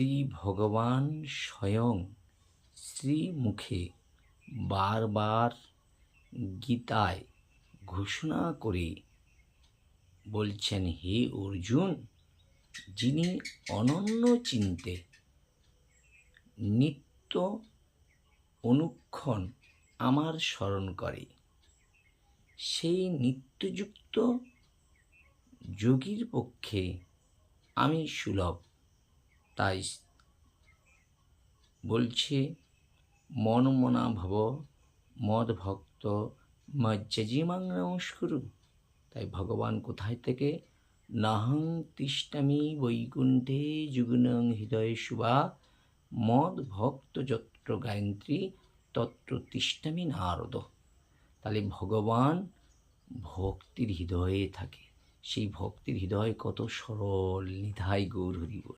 শ্রী ভগবান স্বয়ং শ্রীমুখে বারবার গীতায় ঘোষণা করে বলছেন, হে অর্জুন, যিনি অনন্য চিন্তে নিত্য অনুক্ষণ আমার স্মরণ করে, সেই নিত্যযুক্ত যোগীর পক্ষে আমি সুলভ। তাই বলছে, মন মনা ভব মদ ভক্ত মজ্জজিমাং নমস্কুরু। তাই ভগবান কোথায় থেকে? নাহং তিষ্ঠামি বৈকুণ্ঠে যুগ্নং হৃদয়ে শুভা মদ ভক্ত যত্র গায়ন্ত্রী তত্র তিষ্ঠামি নারদ। তাহলে ভগবান ভক্তির হৃদয়ে থাকে। সেই ভক্তির হৃদয় কত সরল, নিধাই গৌর হরি বল।